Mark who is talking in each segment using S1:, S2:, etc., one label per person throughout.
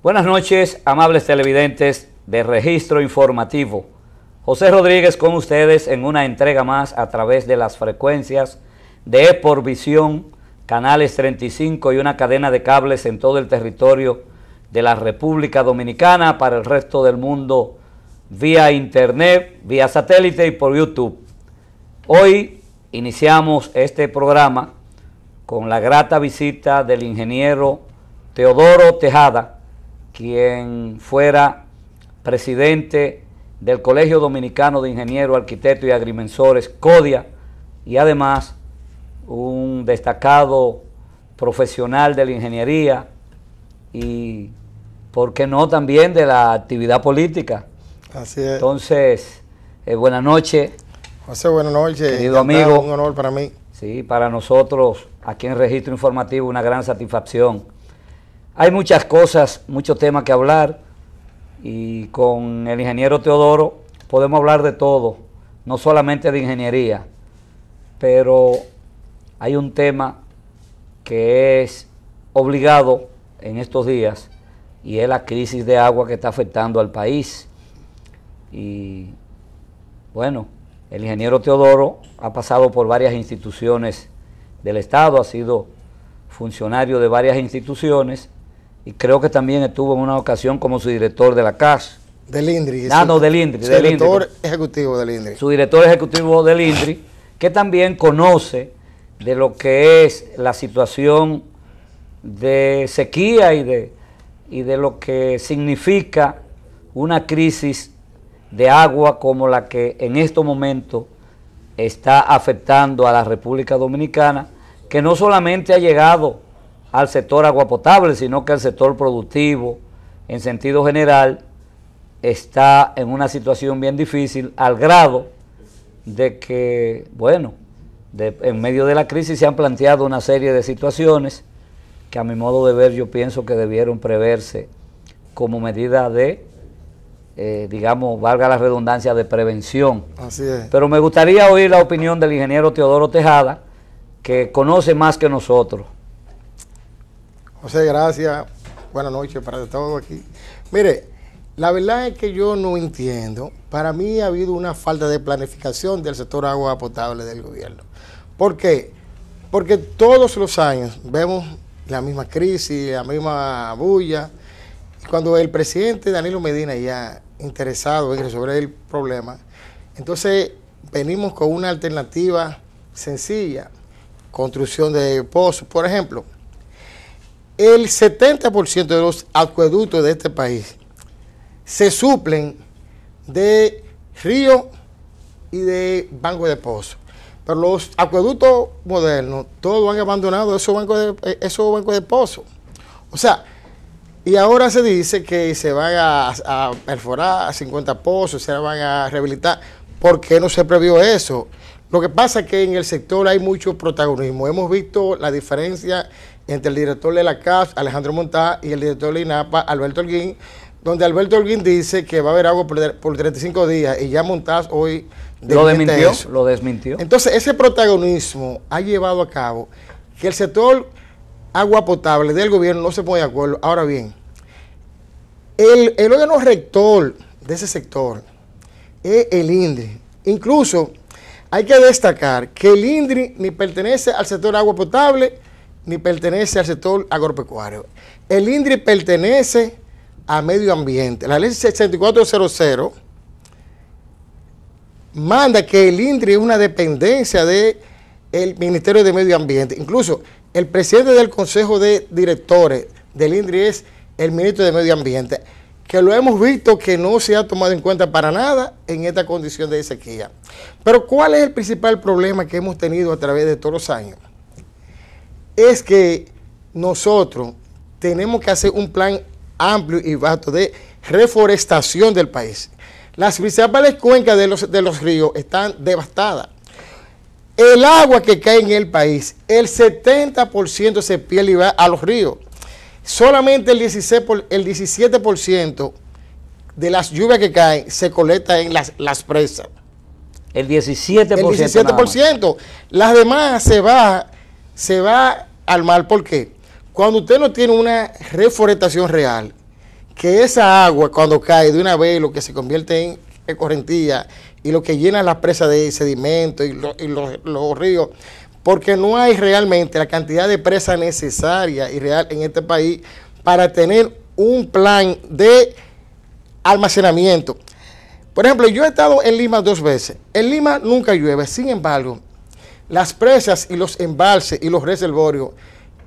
S1: Buenas noches, amables televidentes de Registro Informativo. José Rodríguez con ustedes en una entrega más a través de las frecuencias de Eporvisión, canales 35 y una cadena de cables en todo el territorio de la República Dominicana, para el resto del mundo vía internet, vía satélite y por YouTube. Hoy iniciamos este programa con la grata visita del ingeniero Teodoro Tejada, quien fuera presidente del Colegio Dominicano de Ingenieros, Arquitectos y Agrimensores, CODIA, y además un destacado profesional de la ingeniería y, ¿por qué no?, también de la actividad política.
S2: Así es.
S1: Entonces, buenas noches.
S2: José, buenas noches.
S1: Querido amigo.
S2: Un honor para mí.
S1: Sí, para nosotros, aquí en Registro Informativo, una gran satisfacción. Hay muchas cosas, muchos temas que hablar, y con el ingeniero Teodoro podemos hablar de todo, no solamente de ingeniería, pero hay un tema que es obligado en estos días, y es la crisis de agua que está afectando al país. Y bueno, el ingeniero Teodoro ha pasado por varias instituciones del Estado, ha sido funcionario de varias instituciones, y creo que también estuvo en una ocasión como su director de la CAS.
S2: Del INDRI.
S1: Del INDRI.
S2: Su director ejecutivo del INDRI. Su
S1: director ejecutivo del INDRI, que también conoce de lo que es la situación de sequía y de lo que significa una crisis de agua como la que en estos momentos está afectando a la República Dominicana, que no solamente ha llegado al sector agua potable, sino que el sector productivo, en sentido general, está en una situación bien difícil, al grado de que, bueno, en medio de la crisis se han planteado una serie de situaciones que, a mi modo de ver, yo pienso que debieron preverse como medida de, digamos, valga la redundancia, de prevención.
S2: Así es.
S1: Pero me gustaría oír la opinión del ingeniero Teodoro Tejada, que conoce más que nosotros.
S2: José, gracias. Buenas noches para todos aquí. Mire, la verdad es que yo no entiendo. Para mí ha habido una falta de planificación del sector agua potable del gobierno. ¿Por qué? Porque todos los años vemos la misma crisis, la misma bulla. Cuando el presidente Danilo Medina ya interesado en resolver el problema, entonces venimos con una alternativa sencilla: construcción de pozos. Por ejemplo, el 70% de los acueductos de este país se suplen de ríos y de bancos de pozos. Pero los acueductos modernos, todos han abandonado esos bancos de pozos. O sea, y ahora se dice que se van a perforar 50 pozos, se van a rehabilitar. ¿Por qué no se previó eso? Lo que pasa es que en el sector hay mucho protagonismo. Hemos visto la diferencia entre el director de la CAS, Alejandro Montá, y el director de INAPA, Alberto Holguín, donde Alberto Holguín dice que va a haber agua por 35 días, y ya Montá hoy
S1: lo desmintió.
S2: Entonces, ese protagonismo ha llevado a cabo que el sector agua potable del gobierno no se pone de acuerdo. Ahora bien, el órgano rector de ese sector es el INDRI. Incluso hay que destacar que el INDRI ni pertenece al sector agua potable ni pertenece al sector agropecuario. El INDRI pertenece a medio ambiente. La ley 6400 manda que el INDRI es una dependencia del Ministerio de Medio Ambiente. Incluso el presidente del Consejo de Directores del INDRI es el ministro de Medio Ambiente, que lo hemos visto que no se ha tomado en cuenta para nada en esta condición de sequía. Pero ¿cuál es el principal problema que hemos tenido a través de todos los años? Es que nosotros tenemos que hacer un plan amplio y vasto de reforestación del país. Las principales cuencas de los ríos están devastadas. El agua que cae en el país, el 70% se pierde y va a los ríos. Solamente el 17% de las lluvias que caen se colecta en las presas.
S1: El 17%.
S2: El 17%. Las demás se va al mar. ¿Por qué? Cuando usted no tiene una reforestación real, que esa agua cuando cae de una vez lo que se convierte en escorrentía y lo que llena las presas de sedimento y los ríos, porque no hay realmente la cantidad de presa necesaria y real en este país para tener un plan de almacenamiento. Por ejemplo, yo he estado en Lima 2 veces. En Lima nunca llueve, sin embargo, las presas y los embalses y los reservorios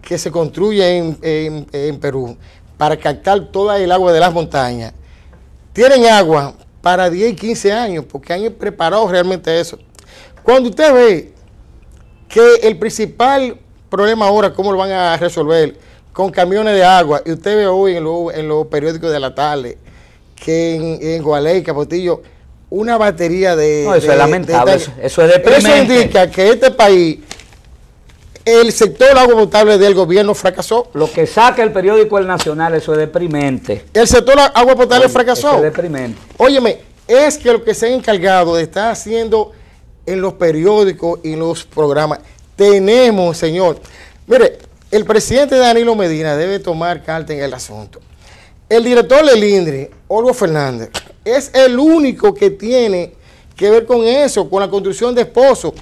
S2: que se construyen en Perú para captar toda el agua de las montañas, tienen agua para 10 y 15 años, porque han preparado realmente eso. Cuando usted ve que el principal problema ahora, cómo lo van a resolver, con camiones de agua, y usted ve hoy en los periódicos de la tarde, que en Gualey, Capotillo, una batería de...
S1: No, eso es lamentable, eso es deprimente.
S2: Eso indica que este país, el sector agua potable del gobierno fracasó.
S1: Lo que saca el periódico El Nacional, eso es deprimente.
S2: El sector agua potable fracasó.
S1: Eso es deprimente.
S2: Óyeme, es que lo que se ha encargado de estar haciendo en los periódicos y en los programas, tenemos, señor, mire, el presidente Danilo Medina debe tomar carta en el asunto. El director del INDRI, Olgo Fernández, es el único que tiene que ver con eso, con la construcción de pozos.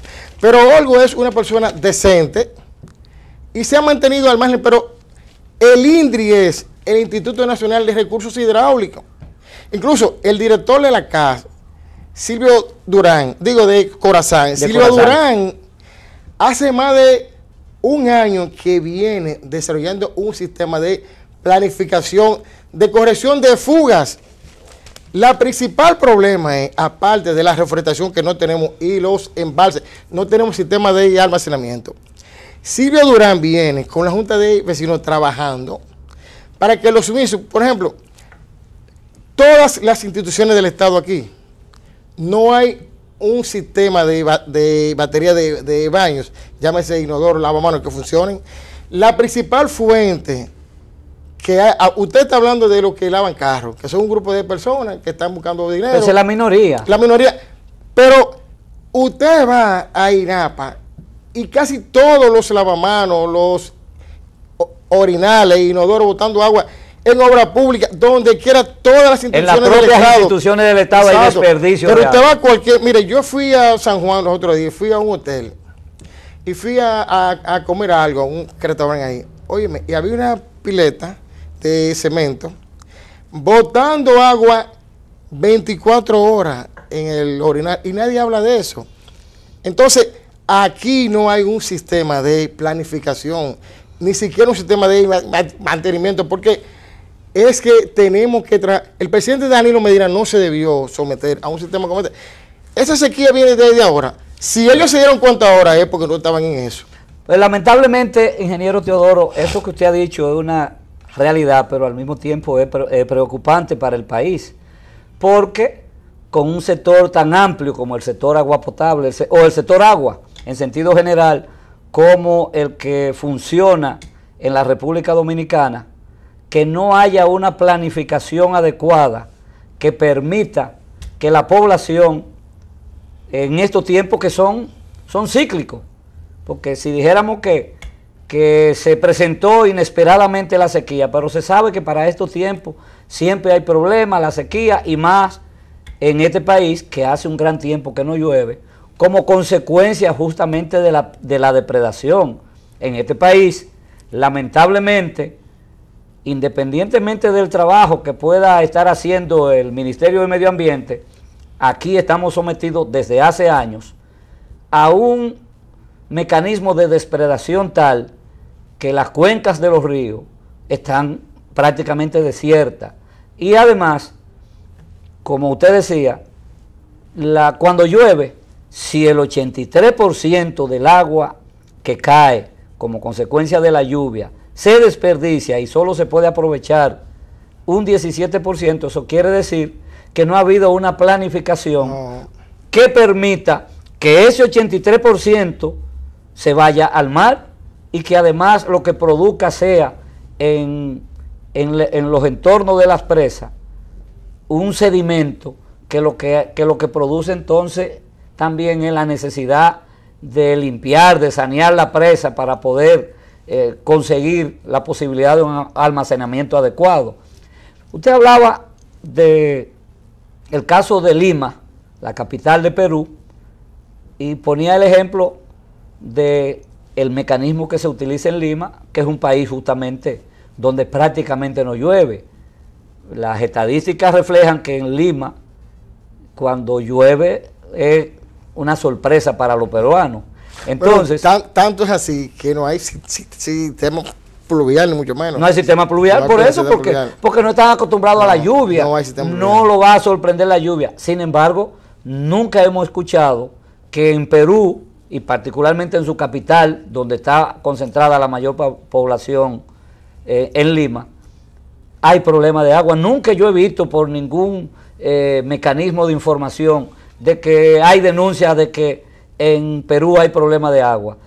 S2: Pero Olgo es una persona decente y se ha mantenido al margen, pero el INDRI es el Instituto Nacional de Recursos Hidráulicos. Incluso el director de la CAS, Silvio Durán, de Corazán, Silvio Durán, hace más de un año que viene desarrollando un sistema de planificación, de corrección de fugas. La principal problema es, aparte de la reforestación que no tenemos y los embalses, no tenemos sistema de almacenamiento. Silvio Durán viene con la Junta de Vecinos trabajando para que los suministros, por ejemplo, todas las instituciones del Estado aquí, no hay un sistema de batería de baños, llámese inodoro, lavamanos, que funcionen. La principal fuente que usted está hablando de los que lavan carros, que son un grupo de personas que están buscando dinero.
S1: Esa es la minoría.
S2: La minoría. Pero usted va a INAPA y casi todos los lavamanos, los orinales, inodoros botando agua en obra pública, donde quiera, todas las instituciones del Estado. En las propias
S1: instituciones del Estado hay desperdicio.
S2: Pero usted va a cualquier... Mire, yo fui a San Juan los otros días, fui a un hotel y fui a comer algo, a un restaurante ahí. Óyeme, y había una pileta de cemento botando agua 24 horas en el orinal y nadie habla de eso. Entonces, aquí no hay un sistema de planificación, ni siquiera un sistema de mantenimiento, porque es que tenemos que el presidente Danilo Medina no se debió someter a un sistema como este. Esa sequía viene desde ahora. Si ellos se dieron cuenta ahora es porque no estaban en eso.
S1: Pues lamentablemente, ingeniero Teodoro, eso que usted ha dicho es una realidad, pero al mismo tiempo es preocupante para el país, porque con un sector tan amplio como el sector agua potable o el sector agua en sentido general, como el que funciona en la República Dominicana, que no haya una planificación adecuada que permita que la población en estos tiempos que son cíclicos, porque si dijéramos que se presentó inesperadamente la sequía, pero se sabe que para estos tiempos siempre hay problemas, la sequía, y más en este país que hace un gran tiempo que no llueve, como consecuencia justamente de la depredación. En este país, lamentablemente, independientemente del trabajo que pueda estar haciendo el Ministerio de Medio Ambiente, aquí estamos sometidos desde hace años a un mecanismo de depredación tal que las cuencas de los ríos están prácticamente desiertas. Y además, como usted decía, cuando llueve, si el 83% del agua que cae como consecuencia de la lluvia se desperdicia y solo se puede aprovechar un 17%, eso quiere decir que no ha habido una planificación que permita que ese 83% se vaya al mar y que además lo que produzca sea en los entornos de las presas un sedimento que lo que produce entonces también es la necesidad de limpiar, de sanear la presa para poder conseguir la posibilidad de un almacenamiento adecuado. Usted hablaba de el caso de Lima, la capital de Perú, y ponía el ejemplo de el mecanismo que se utiliza en Lima, que es un país justamente donde prácticamente no llueve. Las estadísticas reflejan que en Lima, cuando llueve, es una sorpresa para los peruanos. Entonces,
S2: tanto es así que no hay sistema pluvial, ni mucho menos.
S1: No hay sistema pluvial,
S2: no
S1: por eso, porque no están acostumbrados a la lluvia.
S2: No hay sistema pluvial.
S1: No lo va a sorprender la lluvia. Sin embargo, nunca hemos escuchado que en Perú, y particularmente en su capital, donde está concentrada la mayor población, en Lima, hay problemas de agua. Nunca yo he visto por ningún mecanismo de información de que hay denuncias de que en Perú hay problemas de agua,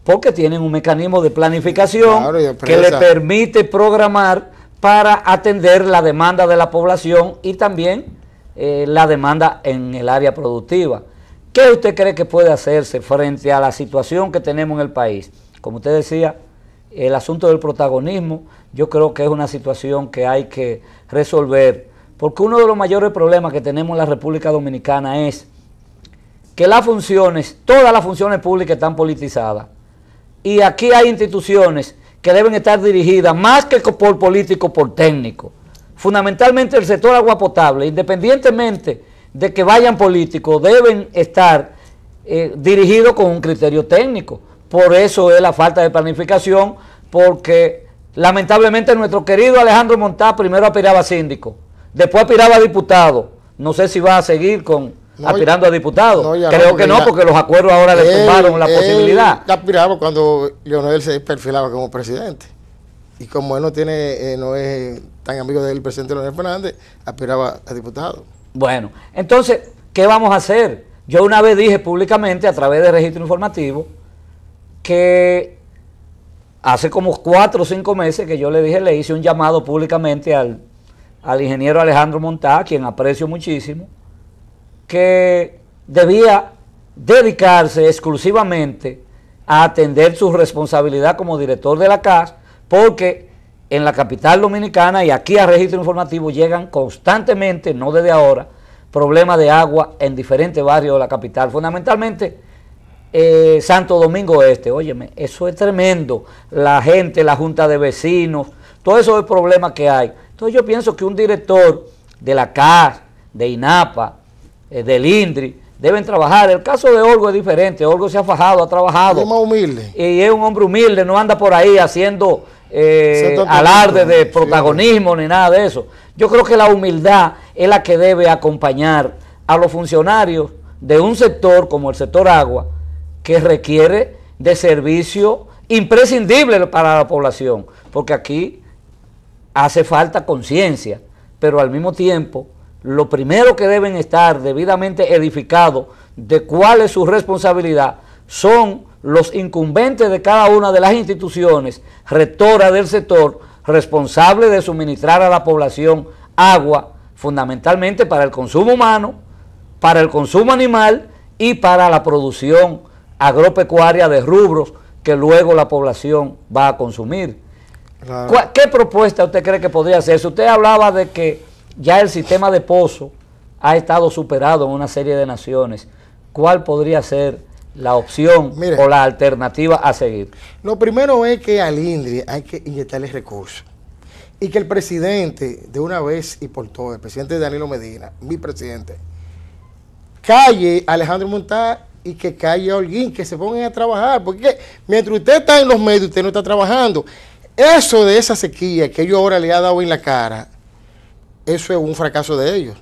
S1: porque tienen un mecanismo de planificación, claro, que le permite programar para atender la demanda de la población y también la demanda en el área productiva. ¿Qué usted cree que puede hacerse frente a la situación que tenemos en el país? Como usted decía, el asunto del protagonismo, yo creo que es una situación que hay que resolver, porque uno de los mayores problemas que tenemos en la República Dominicana es que las funciones, todas las funciones públicas están politizadas, y aquí hay instituciones que deben estar dirigidas más que por políticos, por técnicos. Fundamentalmente el sector agua potable, independientemente de que vayan políticos, deben estar dirigidos con un criterio técnico. Por eso es la falta de planificación, porque lamentablemente nuestro querido Alejandro Montá primero aspiraba a síndico, después aspiraba a diputado. No sé si va a seguir aspirando a diputado. Creo que no, porque los acuerdos ahora le tumbaron la posibilidad.
S2: Aspiraba cuando Leonel se perfilaba como presidente. Y como él no es tan amigo del presidente Leonel Fernández, aspiraba a diputado.
S1: Bueno, entonces, ¿qué vamos a hacer? Yo una vez dije públicamente a través de Registro Informativo que hace como 4 o 5 meses que yo le hice un llamado públicamente al ingeniero Alejandro Montá, a quien aprecio muchísimo, que debía dedicarse exclusivamente a atender su responsabilidad como director de la CAS, porque en la capital dominicana y aquí a Registro Informativo llegan constantemente, no desde ahora, problemas de agua en diferentes barrios de la capital, fundamentalmente Santo Domingo Este. Óyeme, eso es tremendo, la gente, la junta de vecinos, todo eso es problema que hay. Entonces yo pienso que un director de la CAS, de INAPA, del INDRI, deben trabajar. El caso de Olgo es diferente. Olgo se ha fajado, ha trabajado.
S2: Es más humilde.
S1: Y es un hombre humilde, no anda por ahí haciendo alarde de protagonismo ni nada de eso. Yo creo que la humildad es la que debe acompañar a los funcionarios de un sector como el sector agua, que requiere de servicio imprescindible para la población, porque aquí hace falta conciencia, pero al mismo tiempo lo primero que deben estar debidamente edificados de cuál es su responsabilidad son los incumbentes de cada una de las instituciones rectoras del sector, responsables de suministrar a la población agua, fundamentalmente para el consumo humano, para el consumo animal y para la producción agropecuaria de rubros que luego la población va a consumir. Claro. ¿Qué propuesta usted cree que podría hacerse? Usted hablaba de que ya el sistema de pozo ha estado superado en una serie de naciones. ¿Cuál podría ser la opción o la alternativa a seguir?
S2: Lo primero es que al INDRI hay que inyectarle recursos y que el presidente, de una vez y por todas, el presidente Danilo Medina, mi presidente, calle a Alejandro Montá y que calle a Holguín, que se pongan a trabajar, porque mientras usted está en los medios, usted no está trabajando. Eso de esa sequía que ellos ahora le ha dado en la cara, eso es un fracaso de ellos.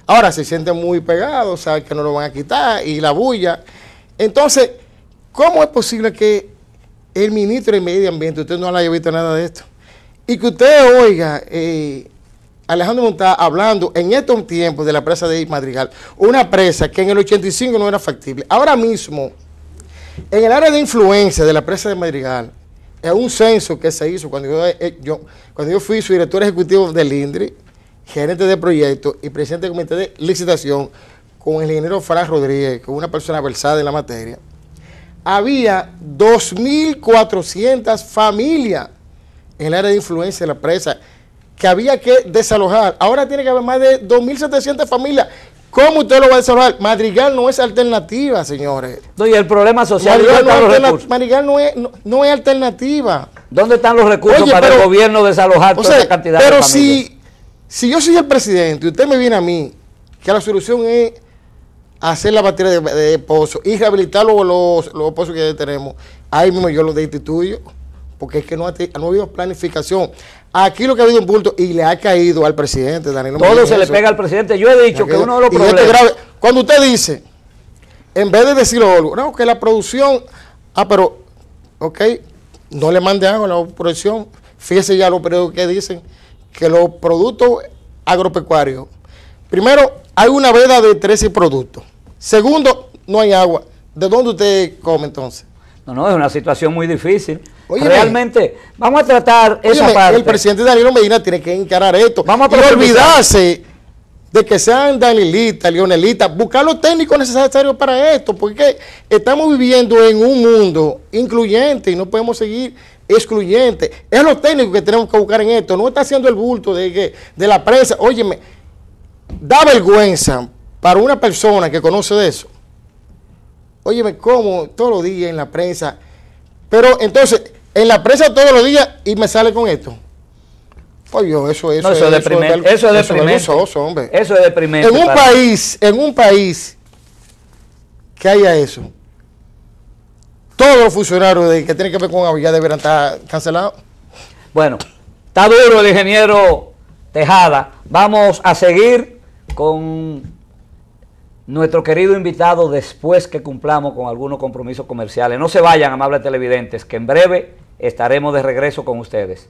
S2: Ahora se sienten muy pegados, saben que no lo van a quitar, y la bulla. Entonces, ¿cómo es posible que el ministro de Medio Ambiente, usted no le haya visto nada de esto? Y que usted oiga Alejandro Montá hablando en estos tiempos de la presa de Madrigal, una presa que en el 85 no era factible. Ahora mismo, en el área de influencia de la presa de Madrigal, es un censo que se hizo cuando yo fui su director ejecutivo del INDRI, gerente de proyectos y presidente del comité de licitación, con el ingeniero Fran Rodríguez, con una persona versada en la materia. Había 2.400 familias en el área de influencia de la presa que había que desalojar. Ahora tiene que haber más de 2.700 familias. ¿Cómo usted lo va a desalojar? Madrigal no es alternativa, señores.
S1: No, y el problema social,
S2: Madrigal no es alternativa.
S1: ¿Dónde están los recursos para el gobierno desalojar toda esa cantidad de familias?
S2: Pero si yo soy el presidente y usted me viene a mí, que la solución es hacer la batería de pozos y rehabilitar los pozos que ya tenemos, ahí mismo yo lo destituyo, porque es que no ha habido planificación. Aquí lo que ha habido un bulto y le ha caído al presidente, Danilo.
S1: Todo se le pega al presidente. Yo he dicho que uno de los problemas...
S2: Cuando usted dice, en vez de decirlo algo, no, que la producción, pero, ok, no le mande agua a la producción. Fíjese ya los periódicos que dicen que los productos agropecuarios, primero, hay una veda de 13 productos. Segundo, no hay agua. ¿De dónde usted come entonces?
S1: No, es una situación muy difícil.
S2: Óyeme,
S1: realmente, vamos a tratar esa parte.
S2: El presidente Danilo Medina tiene que encarar esto.
S1: Vamos a
S2: olvidarse de que sean danilistas, leonelistas, buscar los técnicos necesarios para esto, porque estamos viviendo en un mundo incluyente y no podemos seguir excluyentes. Es los técnicos que tenemos que buscar en esto. No está haciendo el bulto de la prensa. Óyeme, da vergüenza para una persona que conoce de eso. Óyeme, como todos los días en la prensa, pero entonces, en la prensa todos los días y me sale con esto. Oye, eso es
S1: deprimente. Eso es deprimente. Eso es deprimente.
S2: En un país que haya eso, todos los funcionarios que tienen que ver con agua ya deberán estar cancelados.
S1: Bueno, está duro el ingeniero Tejada. Vamos a seguir con nuestro querido invitado después que cumplamos con algunos compromisos comerciales. No se vayan, amables televidentes, que en breve estaremos de regreso con ustedes.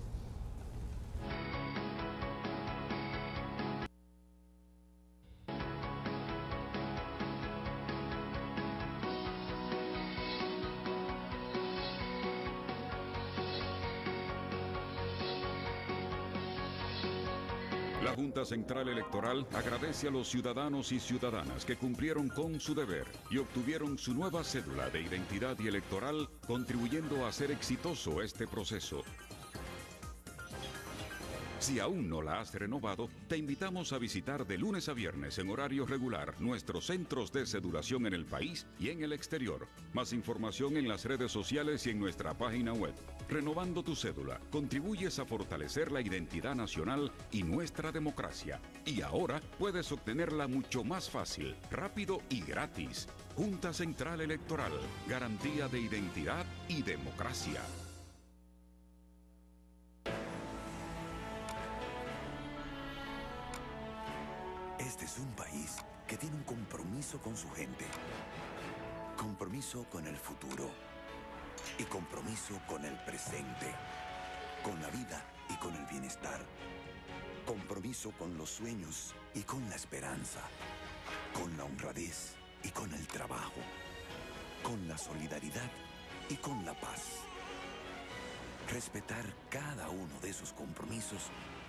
S3: La Junta Central Electoral agradece a los ciudadanos y ciudadanas que cumplieron con su deber y obtuvieron su nueva cédula de identidad y electoral, contribuyendo a hacer exitoso este proceso. Si aún no la has renovado, te invitamos a visitar de lunes a viernes en horario regular nuestros centros de cedulación en el país y en el exterior. Más información en las redes sociales y en nuestra página web. Renovando tu cédula, contribuyes a fortalecer la identidad nacional y nuestra democracia. Y ahora puedes obtenerla mucho más fácil, rápido y gratis. Junta Central Electoral, garantía de identidad y democracia.
S4: Este es un país que tiene un compromiso con su gente, compromiso con el futuro y compromiso con el presente, con la vida y con el bienestar, compromiso con los sueños y con la esperanza, con la honradez y con el trabajo, con la solidaridad y con la paz. Respetar cada uno de esos compromisos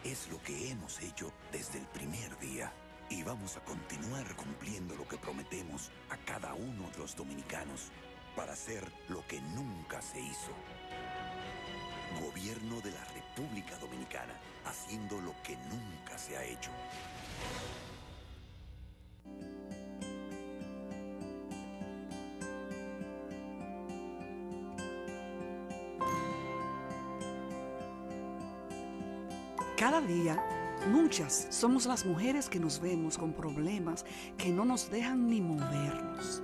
S4: es lo que hemos hecho desde el primer día. Y vamos a continuar cumpliendo lo que prometemos a cada uno de los dominicanos para hacer lo que nunca se hizo. Gobierno de la República Dominicana, haciendo lo que nunca se ha hecho.
S5: Cada día, muchas somos las mujeres que nos vemos con problemas que no nos dejan ni movernos,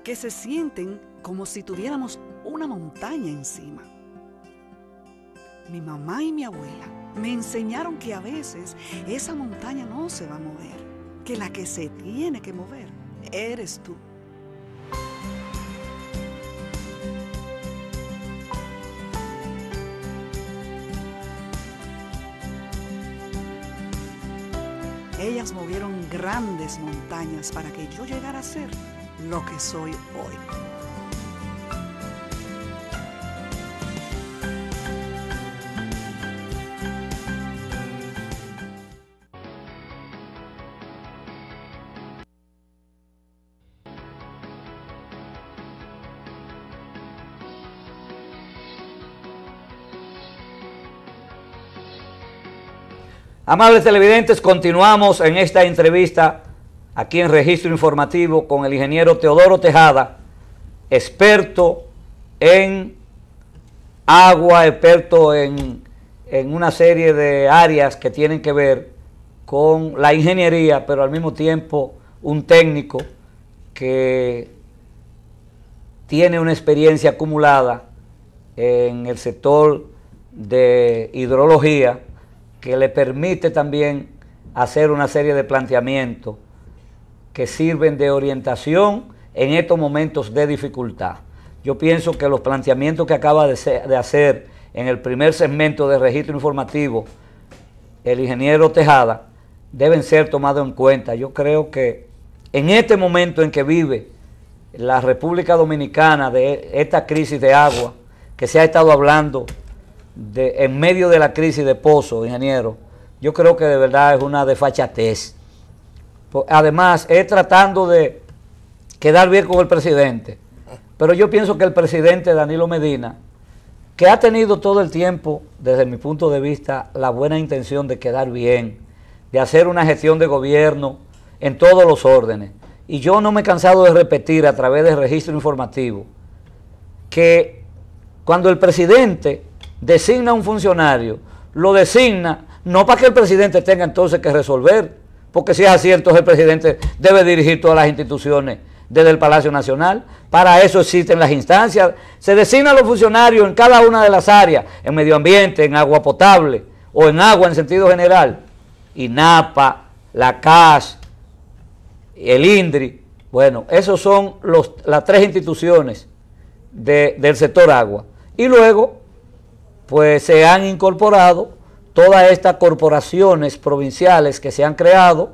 S5: que se sienten como si tuviéramos una montaña encima. Mi mamá y mi abuela me enseñaron que a veces esa montaña no se va a mover, que la que se tiene que mover eres tú. Ellas movieron grandes montañas para que yo llegara a ser lo que soy hoy.
S1: Amables televidentes, continuamos en esta entrevista aquí en Registro Informativo con el ingeniero Teodoro Tejada, experto en agua, experto en una serie de áreas que tienen que ver con la ingeniería, pero al mismo tiempo un técnico que tiene una experiencia acumulada en el sector de hidrología que le permite también hacer una serie de planteamientos que sirven de orientación en estos momentos de dificultad. Yo pienso que los planteamientos que acaba de hacer en el primer segmento de registro informativo el ingeniero Tejada deben ser tomados en cuenta. Yo creo que en este momento en que vive la República Dominicana de esta crisis de agua, que se ha estado hablando en medio de la crisis de Pozo, ingeniero, yo creo que de verdad es una desfachatez. Además, es tratando de quedar bien con el presidente, pero yo pienso que el presidente Danilo Medina, que ha tenido todo el tiempo, desde mi punto de vista, la buena intención de quedar bien, de hacer una gestión de gobierno en todos los órdenes, y yo no me he cansado de repetir a través del registro informativo que cuando el presidente designa a un funcionario, lo designa no para que el presidente tenga entonces que resolver, porque si es así, entonces el presidente debe dirigir todas las instituciones desde el Palacio Nacional. Para eso existen las instancias. Se designan los funcionarios en cada una de las áreas, en medio ambiente, en agua potable o en agua en sentido general. INAPA, la CAS, el INDRI, bueno, esos son las tres instituciones del sector agua. Y luego, pues se han incorporado todas estas corporaciones provinciales que se han creado,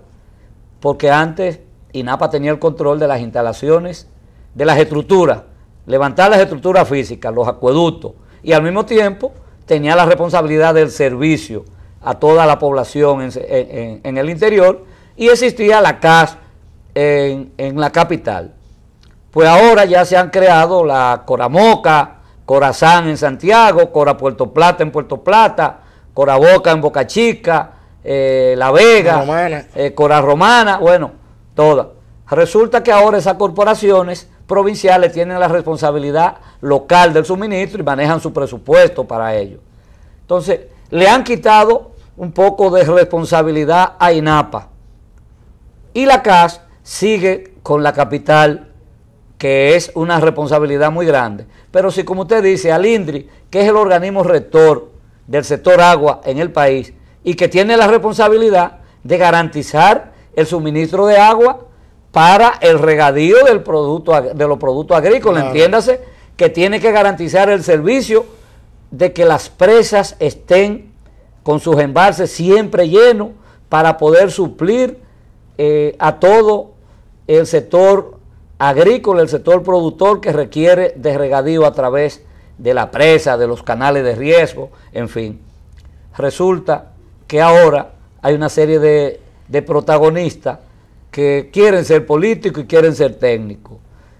S1: porque antes INAPA tenía el control de las instalaciones, de las estructuras, levantar las estructuras físicas, los acueductos, y al mismo tiempo tenía la responsabilidad del servicio a toda la población en el interior, y existía la CAS en la capital. Pues ahora ya se han creado la Coramoca, Corazán en Santiago, Cora Puerto Plata en Puerto Plata, Cora Boca en Boca Chica, La Vega, Cora Romana, bueno, todas. Resulta que ahora esas corporaciones provinciales tienen la responsabilidad local del suministro y manejan su presupuesto para ello. Entonces, le han quitado un poco de responsabilidad a INAPA. Y la CAS sigue con la capital, que es una responsabilidad muy grande. Pero si, como usted dice, al INDRI, que es el organismo rector del sector agua en el país y que tiene la responsabilidad de garantizar el suministro de agua para el regadío de los productos agrícolas, claro. Entiéndase que tiene que garantizar el servicio de que las presas estén con sus embalses siempre llenos para poder suplir a todo el sector agrícola, el sector productor que requiere de regadío a través de la presa, de los canales de riesgo, en fin. Resulta que ahora hay una serie de protagonistas que quieren ser políticos y quieren ser técnicos.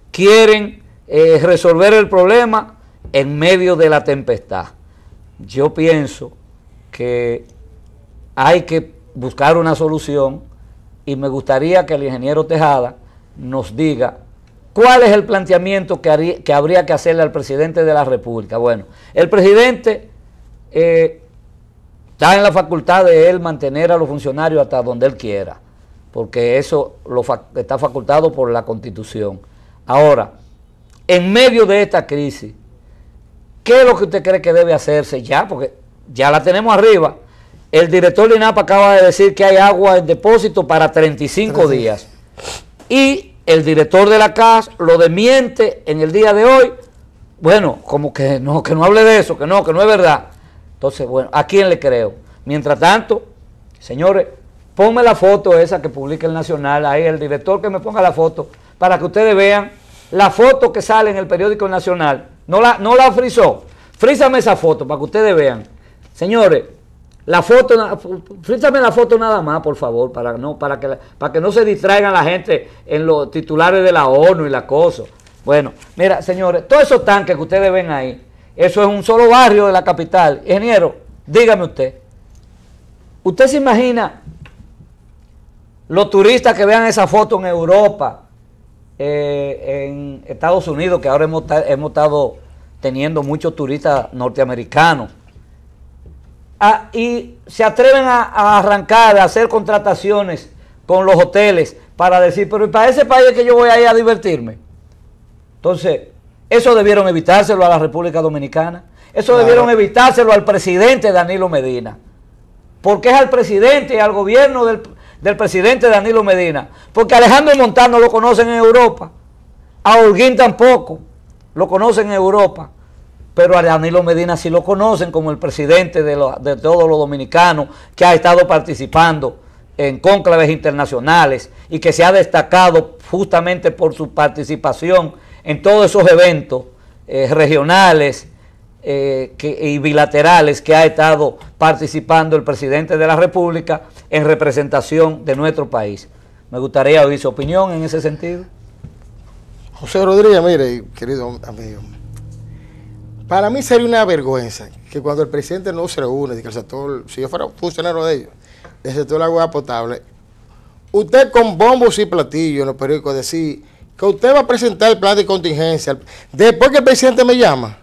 S1: Quieren resolver el problema en medio de la tempestad. Yo pienso que hay que buscar una solución y me gustaría que el ingeniero Tejada nos diga cuál es el planteamiento que habría que hacerle al presidente de la República. Bueno, el presidente está en la facultad de él mantener a los funcionarios hasta donde él quiera, porque eso está facultado por la Constitución. Ahora, en medio de esta crisis, ¿qué es lo que usted cree que debe hacerse ya? Porque ya la tenemos arriba. El director de INAPA acaba de decir que hay agua en depósito para 35 días. Y el director de la CAS lo desmiente en el día de hoy. Bueno, como que no hable de eso, que no es verdad. Entonces, bueno, ¿a quién le creo? Mientras tanto, señores, ponme la foto esa que publica el Nacional, ahí el director que me ponga la foto, para que ustedes vean la foto que sale en el periódico Nacional. No la frizó. Frízame esa foto para que ustedes vean. Señores, la foto, frízame la foto nada más, por favor, para que no se distraigan la gente en los titulares de la ONU y la cosa. Bueno, mira, señores, todos esos tanques que ustedes ven ahí, eso es un solo barrio de la capital. Ingeniero, dígame usted ¿Usted se imagina los turistas que vean esa foto en Europa, en Estados Unidos, que ahora hemos estado teniendo muchos turistas norteamericanos, y se atreven a arrancar, a hacer contrataciones con los hoteles para decir, pero para ese país es que yo voy a ir a divertirme? Entonces, eso debieron evitárselo a la República Dominicana, eso debieron evitárselo al presidente Danilo Medina, porque es al presidente y al gobierno del presidente Danilo Medina, porque a Alejandro Montano lo conocen en Europa, a Holguín tampoco lo conocen en Europa, pero a Danilo Medina sí lo conocen como el presidente de todos los dominicanos, que ha estado participando en cónclaves internacionales y que se ha destacado justamente por su participación en todos esos eventos regionales y bilaterales que ha estado participando el presidente de la República en representación de nuestro país. Me gustaría oír su opinión en ese sentido.
S2: José Rodríguez, mire, querido amigo, para mí sería una vergüenza que cuando el presidente no se reúne, que el sector, si yo fuera funcionario de ellos, el sector de agua potable, usted con bombos y platillos en los periódicos decir que usted va a presentar el plan de contingencia después que el presidente me llama.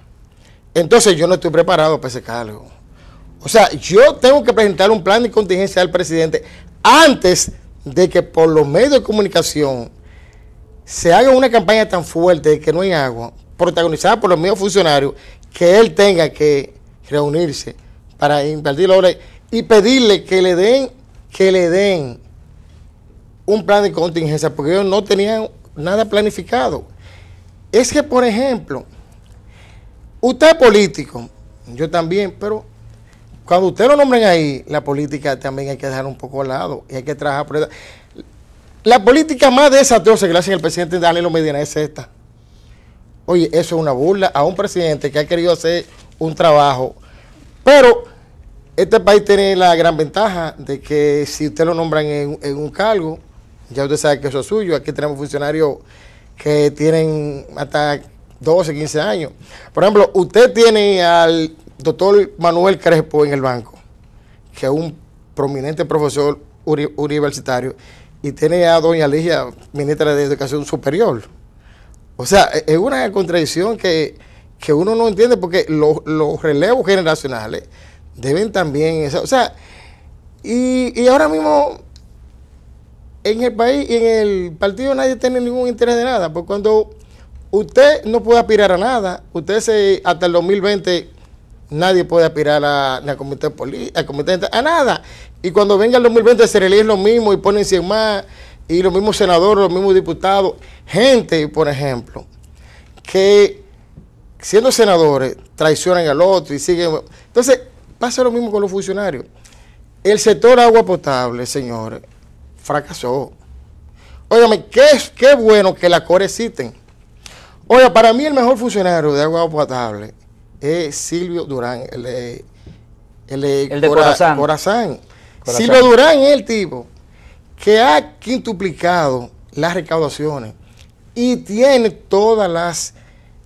S2: Entonces yo no estoy preparado para ese cargo. O sea, yo tengo que presentar un plan de contingencia al presidente antes de que por los medios de comunicación se haga una campaña tan fuerte de que no hay agua, protagonizada por los mismos funcionarios, que él tenga que reunirse para impartir la orden y pedirle que le den un plan de contingencia, porque ellos no tenían nada planificado. Es que, por ejemplo, usted es político, yo también, pero cuando usted lo nombren ahí, la política también hay que dejar un poco al lado y hay que trabajar por eso. La política más desastrosa que le hacen al presidente Danilo Medina es esta. Oye, eso es una burla a un presidente que ha querido hacer un trabajo, pero este país tiene la gran ventaja de que si usted lo nombran en un cargo, ya usted sabe que eso es suyo. Aquí tenemos funcionarios que tienen hasta 12, 15 años. Por ejemplo, usted tiene al doctor Manuel Crespo en el banco, que es un prominente profesor universitario, y tiene a doña Ligia, ministra de Educación Superior. O sea, es una contradicción que uno no entiende, porque los relevos generacionales deben también, o sea, y ahora mismo en el país y en el partido nadie tiene ningún interés de nada, porque cuando usted no puede aspirar a nada, hasta el 2020 nadie puede aspirar a comité a nada, y cuando venga el 2020 se reelige lo mismo y ponen 100 más, y los mismos senadores, los mismos diputados, gente, por ejemplo, que siendo senadores traicionan al otro y siguen. Entonces pasa lo mismo con los funcionarios. El sector agua potable, señores, fracasó. Óigame, qué bueno que la CORE existen. Oiga, para mí el mejor funcionario de agua potable es Silvio Durán, el de Corazán. Silvio Durán es el tipo que ha quintuplicado las recaudaciones y tiene todas las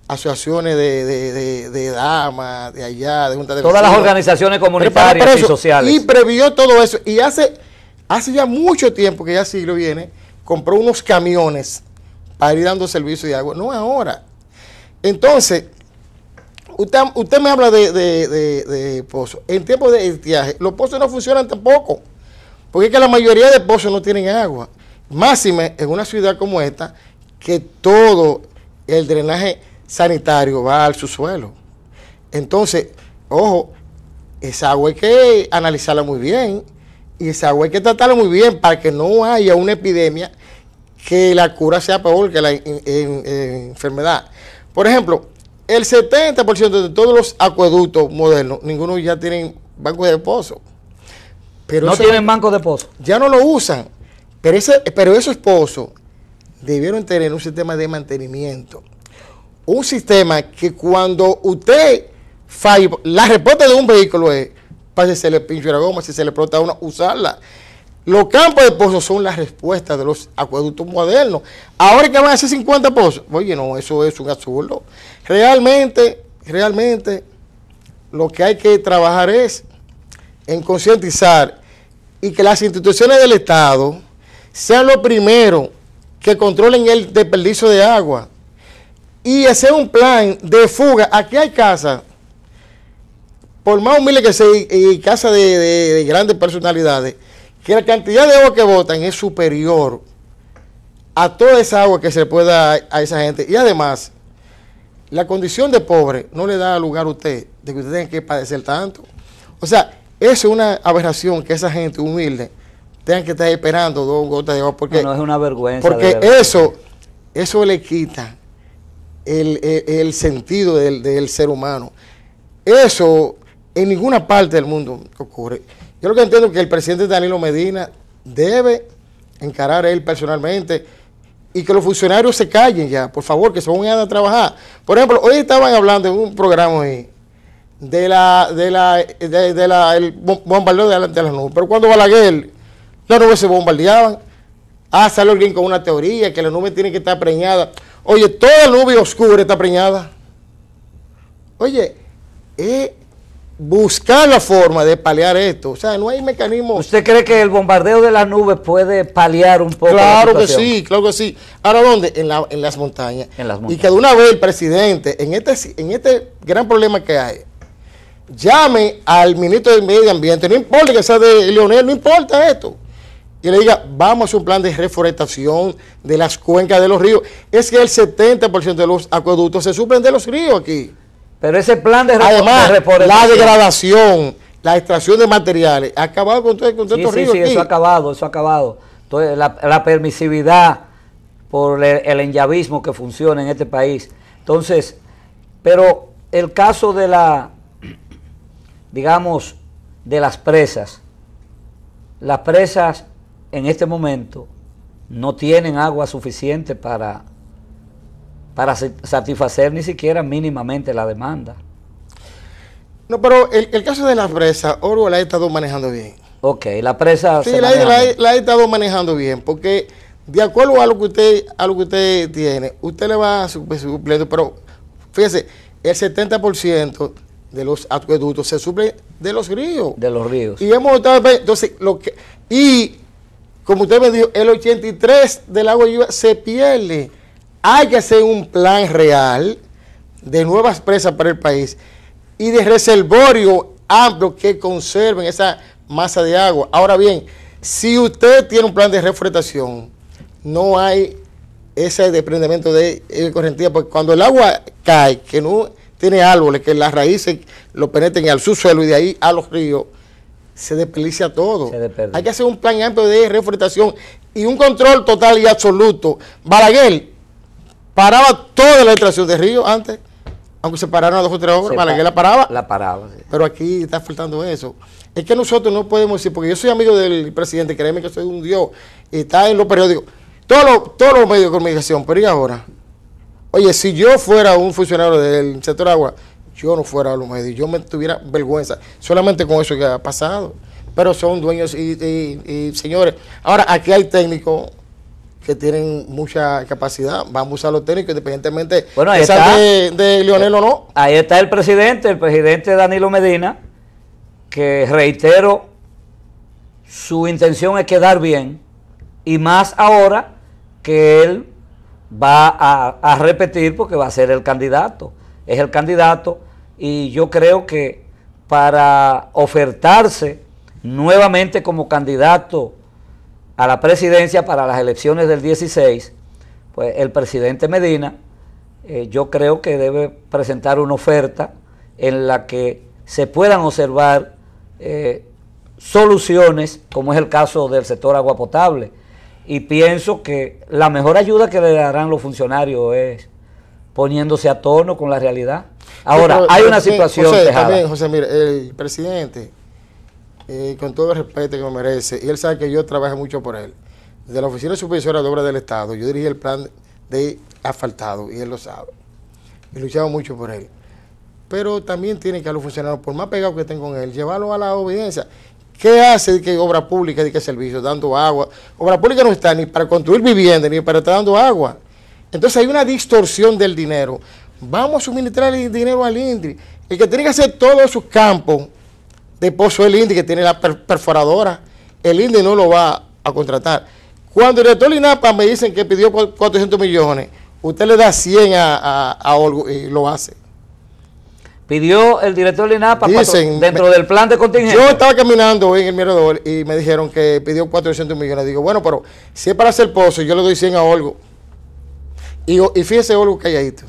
S2: asociaciones de damas, de allá, de junta de
S1: todas las organizaciones comunitarias y sociales.
S2: Y previó todo eso. Y hace ya mucho tiempo que ya Silvio viene, compró unos camiones para ir dando servicio de agua. No ahora. Entonces, usted me habla de pozos. En tiempos de estiaje, los pozos no funcionan tampoco, porque es que la mayoría de pozos no tienen agua. Máxime en una ciudad como esta, que todo el drenaje sanitario va al subsuelo. Entonces, ojo, esa agua hay que analizarla muy bien, y esa agua hay que tratarla muy bien para que no haya una epidemia que la cura sea peor que la enfermedad. Por ejemplo, el 70% de todos los acueductos modernos, ninguno ya tienen banco de pozo. Pero
S1: no tienen banco de pozo. Ya
S2: no lo usan. Pero esos pozos debieron tener un sistema de mantenimiento. Un sistema que cuando usted falla, la respuesta de un vehículo es, para si se le pincha la goma, si se le explota una, usarla. Los campos de pozos son la respuesta de los acueductos modernos. Ahora que van a hacer 50 pozos, oye, no, eso es un absurdo. Realmente, lo que hay que trabajar es en concientizar y que las instituciones del Estado sean los primeros que controlen el desperdicio de agua y hacer un plan de fuga. Aquí hay casas, por más humilde que sea, y casas de grandes personalidades, que la cantidad de agua que botan es superior a toda esa agua que se le puede dar a esa gente. Y además, la condición de pobre no le da lugar a usted de que usted tenga que padecer tanto. O sea, eso es una aberración que esa gente humilde tenga que estar esperando 2 gotas de agua. Porque,
S1: no, es una vergüenza.
S2: Porque eso le quita el sentido del ser humano. Eso en ninguna parte del mundo ocurre. Yo lo que entiendo es que el presidente Danilo Medina debe encarar él personalmente y que los funcionarios se callen ya, por favor, que se vayan a trabajar. Por ejemplo, hoy estaban hablando en un programa ahí el bombardeo de las nubes, pero cuando Balaguer, las nubes se bombardeaban. Salió alguien con una teoría que la nube tiene que estar preñada. Oye, toda nube oscura está preñada. Oye, buscar la forma de paliar esto. O sea, no hay mecanismo.
S1: ¿Usted cree que el bombardeo de las nubes puede paliar un poco
S2: Claro
S1: la
S2: que
S1: situación?
S2: sí, claro que sí. Ahora, ¿dónde? En las montañas.
S1: En las montañas.
S2: Y que de una vez el presidente, en este gran problema que hay, llame al ministro del Medio Ambiente, no importa que sea de Leonel, no importa esto, y le diga, vamos a hacer un plan de reforestación de las cuencas de los ríos. Es que el 70% de los acueductos se suplen de los ríos aquí.
S1: Pero ese plan de
S2: Además,
S1: reforestación,
S2: la degradación, la extracción de materiales, ha acabado con todos estos ríos aquí.
S1: eso ha acabado. Entonces, la permisividad por el enllavismo que funciona en este país. Entonces, pero el caso de digamos, de las presas en este momento no tienen agua suficiente para satisfacer ni siquiera mínimamente la demanda.
S2: No, pero el caso de la presa, Orwell la ha estado manejando bien.
S1: Ok, la presa
S2: Sí, la ha estado manejando bien, porque de acuerdo a lo que usted tiene, usted le va supliendo, pero fíjese, el 70% de los acueductos se suple de los ríos.
S1: De los ríos.
S2: Y hemos estado, entonces, como usted me dijo, el 83% del agua lluvia se pierde. Hay que hacer un plan real de nuevas presas para el país y de reservorio amplio que conserven esa masa de agua. Ahora bien, si usted tiene un plan de reforestación, no hay ese desprendimiento de correntía, porque cuando el agua cae, que no tiene árboles, que las raíces lo penetren al subsuelo y de ahí a los ríos, se desperdicia todo. Hay que hacer un plan amplio de reforestación y un control total y absoluto. Balaguer paraba toda la extracción de río antes, aunque se pararon a 2 o 3 horas, Balaguer la paraba.
S1: La paraba, sí.
S2: Pero aquí está faltando eso. Es que nosotros no podemos decir, porque yo soy amigo del presidente, créeme que soy un dios, y está en los periódicos, todos los medios de comunicación, pero ¿y ahora? Oye, si yo fuera un funcionario del sector agua, yo no fuera a los medios, yo me tuviera vergüenza, solamente con eso que ha pasado. Pero son dueños y señores. Ahora, aquí hay técnicos que tienen mucha capacidad, vamos a usar los técnicos independientemente de Leonel o no.
S1: Ahí está el presidente Danilo Medina, que reitero, su intención es quedar bien, y más ahora que él va a repetir porque va a ser el candidato, es el candidato, y yo creo que para ofertarse nuevamente como candidato a la presidencia para las elecciones del 16, pues el presidente Medina, yo creo que debe presentar una oferta en la que se puedan observar soluciones, como es el caso del sector agua potable. Y pienso que la mejor ayuda que le darán los funcionarios es poniéndose a tono con la realidad. Ahora, pero, hay una situación,
S2: José, también, José, mire, el presidente, con todo el respeto que me merece, y él sabe que yo trabajo mucho por él, desde la Oficina Supervisora de Obras del Estado, yo dirigí el plan de asfaltado, y él lo sabe, y luchaba mucho por él. Pero también tiene que a los funcionarios, por más pegados que estén con él, llevarlo a la obediencia. ¿Qué hace de que obra pública, de que servicios, dando agua? Obra pública no está ni para construir vivienda, ni para estar dando agua. Entonces hay una distorsión del dinero. Vamos a suministrar el dinero al INDRI. El que tiene que hacer todos sus campos de pozo del INDRI, que tiene la perforadora, el INDE no lo va a contratar. Cuando el director de INAPA me dicen que pidió 400 millones, usted le da 100 a Olgo y lo hace.
S1: Pidió el director de INAPA
S2: Dicen,
S1: dentro del plan de contingencia.
S2: Yo estaba caminando en el mirador y me dijeron que pidió 400 millones. Digo, bueno, pero si es para hacer pozo, yo le doy 100 a Olgo. Y fíjese Olgo calladito.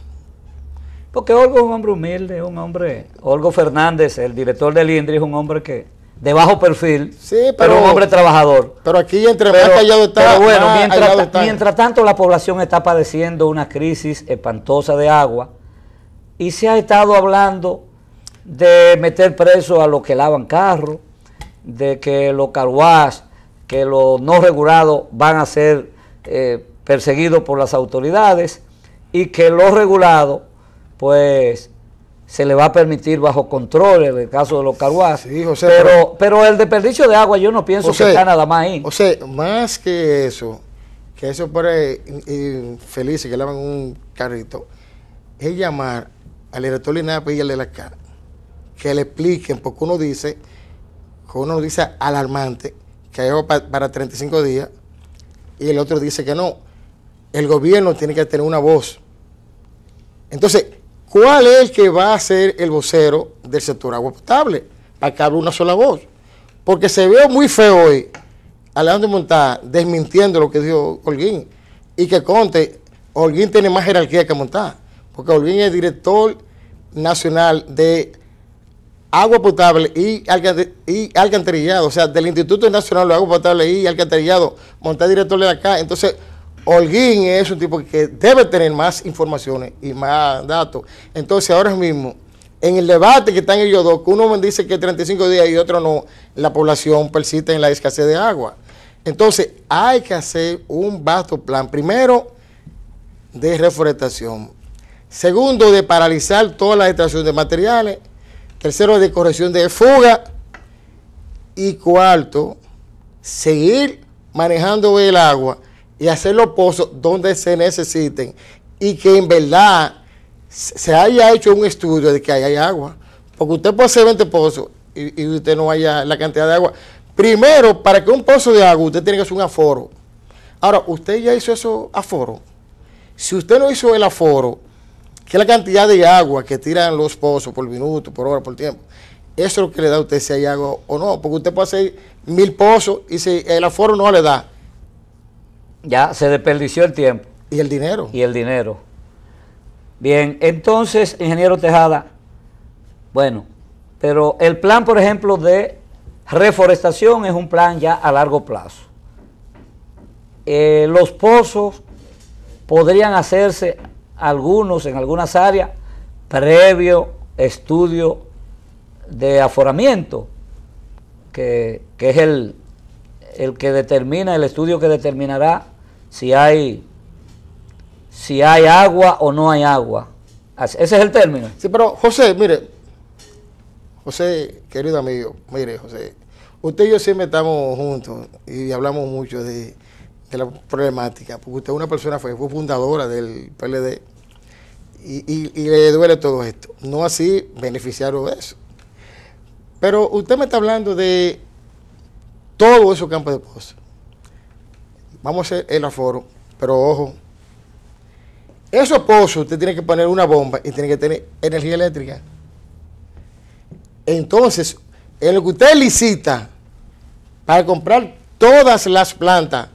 S1: Porque Olgo es un hombre humilde, Olgo Fernández, el director del INDRI, es un hombre que de bajo perfil,
S2: sí,
S1: pero un hombre trabajador.
S2: Pero aquí entre más callado está,
S1: pero bueno, mientras tanto la población está padeciendo una crisis espantosa de agua y se ha estado hablando de meter preso a los que lavan carros, de que los carwash, que los no regulados van a ser perseguidos por las autoridades y que los regulados pues se le va a permitir bajo control en el caso de los carwash.
S2: Sí, José,
S1: pero el desperdicio de agua yo no pienso
S2: José,
S1: que está nada más ahí.
S2: O sea, más que eso para felices que lavan un carrito, es llamar al director de INAPA y al de la CAR, que le expliquen, porque uno dice alarmante, que hay agua para 35 días, y el otro dice que no. El gobierno tiene que tener una voz. Entonces, ¿cuál es el que va a ser el vocero del sector agua potable? Para que hable una sola voz. Porque se ve muy feo hoy Alejandro Montá desmintiendo lo que dijo Holguín. Y que conte, Holguín tiene más jerarquía que Montá. Porque Holguín es director nacional de agua potable y alcantarillado. O sea, del Instituto Nacional de Agua Potable y Alcantarillado. Montá es director de acá. Entonces, Holguín es un tipo que debe tener más informaciones y más datos. Entonces, ahora mismo, en el debate que están ellos dos, que uno dice que 35 días y otro no, la población persiste en la escasez de agua. Entonces, hay que hacer un vasto plan. Primero, de reforestación. Segundo, de paralizar toda la extracción de materiales. Tercero, de corrección de fuga. Y cuarto, seguir manejando el agua y hacer los pozos donde se necesiten y que en verdad se haya hecho un estudio de que hay agua. Porque usted puede hacer 20 pozos y usted no haya la cantidad de agua. Primero, para que un pozo de agua, usted tiene que hacer un aforo. Ahora, usted ya hizo eso aforo. Si usted no hizo el aforo, que es la cantidad de agua que tiran los pozos por minuto, por hora, por tiempo, eso es lo que le da a usted si hay agua o no. Porque usted puede hacer 1000 pozos y si el aforo no le da.
S1: Ya se desperdició el tiempo.
S2: Y el dinero.
S1: Y el dinero. Bien, entonces, ingeniero Tejada, bueno, pero el plan, por ejemplo, de reforestación es un plan ya a largo plazo. Los pozos podrían hacerse algunos en algunas áreas previo estudio de aforamiento, que es el que determina, el estudio que determinará si hay agua o no hay agua. Ese es el término.
S2: Sí, pero José, mire, José, querido amigo, mire, José, usted y yo siempre estamos juntos y hablamos mucho de la problemática, porque usted es una persona, fue fundadora del PLD y le duele todo esto. No así beneficiario de eso. Pero usted me está hablando de todos esos campos de pozos. Vamos a hacer el aforo, pero ojo, esos pozos usted tiene que poner una bomba y tiene que tener energía eléctrica. Entonces, en lo que usted licita para comprar todas las plantas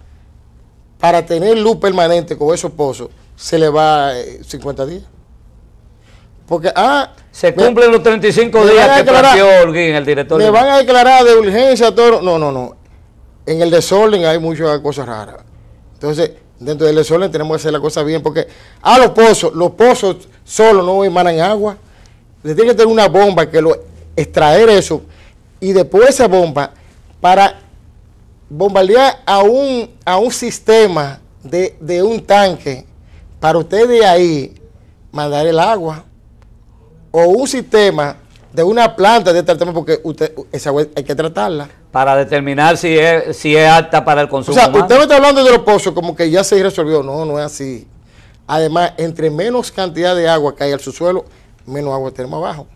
S2: para tener luz permanente con esos pozos, se le va 50 días. Porque,
S1: se cumplen los 35 días que planteó Holguín, el director.
S2: Me van a declarar de urgencia todo. No. En el desorden hay muchas cosas raras. Entonces, dentro del desorden tenemos que hacer la cosa bien, porque los pozos solo no emanan agua. Le tiene que tener una bomba que extraer eso, y después esa bomba para bombardear a un sistema de un tanque para usted de ahí mandar el agua, o un sistema de una planta de tratamiento, porque esa agua hay que tratarla
S1: para determinar si es apta para el consumo.
S2: O sea,
S1: humano.
S2: Usted me está hablando de los pozos como que ya se resolvió. No es así. Además, entre menos cantidad de agua que hay al subsuelo, menos agua tenemos abajo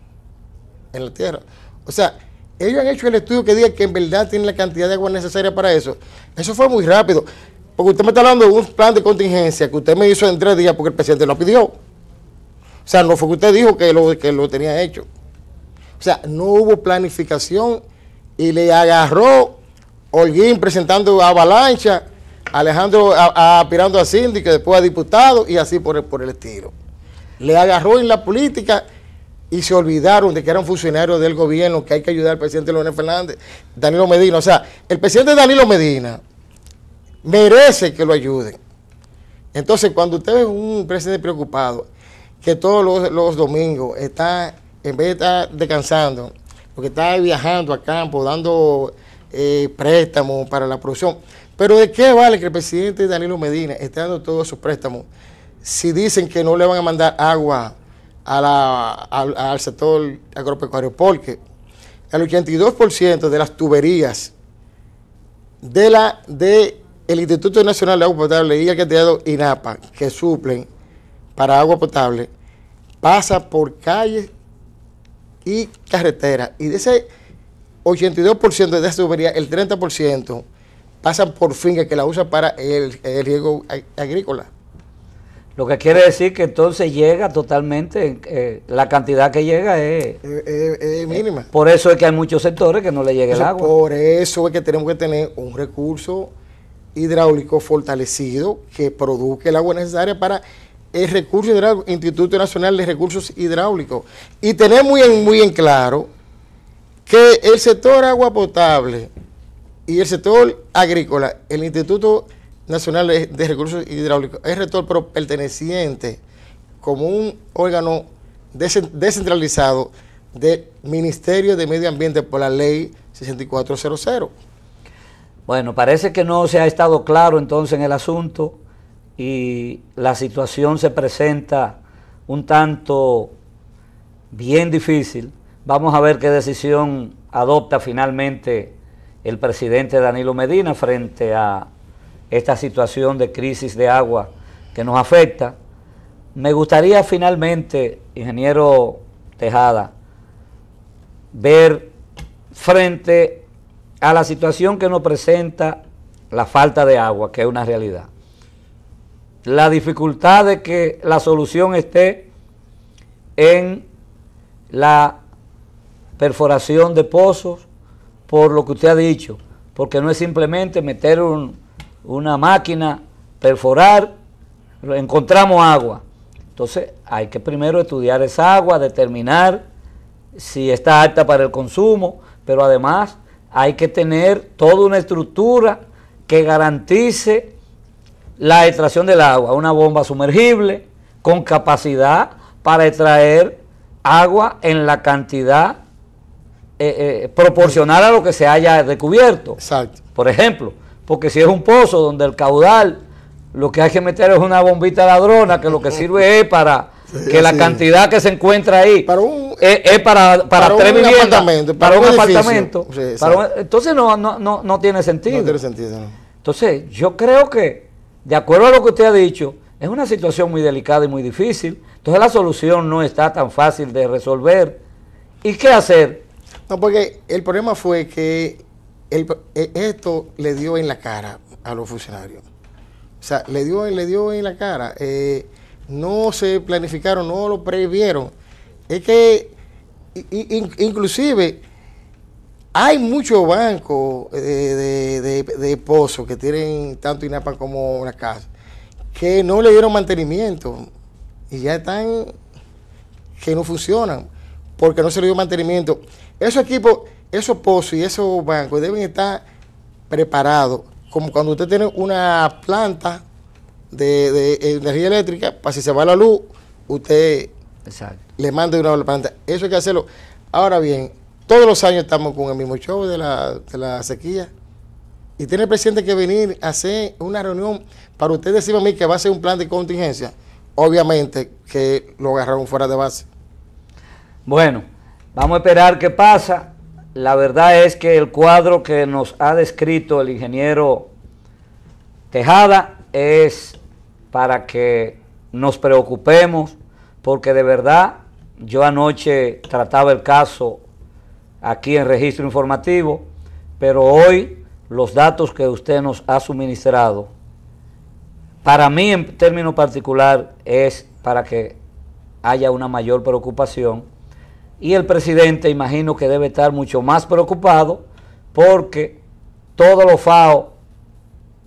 S2: en la tierra. O sea, ellos han hecho el estudio que diga que en verdad tienen la cantidad de agua necesaria para eso. Eso fue muy rápido. Porque usted me está hablando de un plan de contingencia que usted me hizo en 3 días porque el presidente lo pidió. O sea, no fue que usted dijo que lo tenía hecho. O sea, no hubo planificación y le agarró Holguín presentando avalancha, Alejandro aspirando a síndico, después a diputado y así por el estilo. Le agarró en la política y se olvidaron de que eran funcionarios del gobierno, que hay que ayudar al presidente Leonel Fernández, Danilo Medina. O sea, el presidente Danilo Medina merece que lo ayuden. Entonces, cuando usted ve un presidente preocupado, que todos los domingos está, en vez de estar descansando, porque está viajando a campo, dando préstamos para la producción. Pero ¿de qué vale que el presidente Danilo Medina esté dando todos esos préstamos si dicen que no le van a mandar agua al sector agropecuario? Porque el 82% de las tuberías el Instituto Nacional de Agua Potable y el candidato INAPA, que suplen para agua potable, pasa por calles y carreteras. Y de ese 82% de esa tubería, el 30% pasan por finca que la usa para el riego agrícola.
S1: Lo que quiere decir que entonces llega totalmente, la cantidad que llega es
S2: mínima.
S1: Por eso es que hay muchos sectores que no le llega el agua.
S2: Por eso es que tenemos que tener un recurso hidráulico fortalecido que produzca el agua necesaria para el recurso hidráulico, Instituto Nacional de Recursos Hidráulicos. Y tener muy en claro que el sector agua potable y el sector agrícola, el Instituto Nacional de Recursos Hidráulicos, es rector pero perteneciente como un órgano descentralizado del Ministerio de Medio Ambiente por la ley 6400.
S1: Bueno, parece que no se ha estado claro entonces en el asunto y la situación se presenta un tanto bien difícil. Vamos a ver qué decisión adopta finalmente el presidente Danilo Medina frente a esta situación de crisis de agua que nos afecta. Me gustaría finalmente, ingeniero Tejada, ver frente a la situación que nos presenta la falta de agua, que es una realidad, la dificultad de que la solución esté en la perforación de pozos, por lo que usted ha dicho, porque no es simplemente meter una máquina, perforar, encontramos agua. Entonces hay que primero estudiar esa agua, determinar si está apta para el consumo, pero además hay que tener toda una estructura que garantice la extracción del agua, una bomba sumergible con capacidad para extraer agua en la cantidad proporcional a lo que se haya descubierto.
S2: Exacto.
S1: Por ejemplo, porque si es un pozo donde el caudal, lo que hay que meter es una bombita ladrona, que lo que sirve es para que la cantidad que se encuentra ahí es para 3 viviendas, para un apartamento.
S2: Sí,
S1: entonces no tiene sentido.
S2: No tiene sentido, no.
S1: Entonces, yo creo que, de acuerdo a lo que usted ha dicho, es una situación muy delicada y muy difícil. Entonces la solución no está tan fácil de resolver. ¿Y qué hacer?
S2: No, porque el problema fue que esto le dio en la cara a los funcionarios. O sea, le dio en la cara. No se planificaron, no lo previeron. Es que inclusive hay muchos bancos de pozos que tienen tanto INAPA como una casa que no le dieron mantenimiento y ya están que no funcionan porque no se le dio mantenimiento. Esos equipos, esos pozos y esos bancos deben estar preparados como cuando usted tiene una planta de energía eléctrica, para si se va la luz, usted le manda una planta. Eso hay que hacerlo. Ahora bien, todos los años estamos con el mismo show de la sequía. Y tiene el presidente que venir a hacer una reunión para usted decirme a mí que va a ser un plan de contingencia. Obviamente que lo agarraron fuera de base.
S1: Bueno, vamos a esperar qué pasa. La verdad es que el cuadro que nos ha descrito el ingeniero Tejada es para que nos preocupemos, porque de verdad yo anoche trataba el caso aquí en Registro Informativo, pero hoy los datos que usted nos ha suministrado, para mí en términos particular, es para que haya una mayor preocupación, y el presidente imagino que debe estar mucho más preocupado porque todos los FAO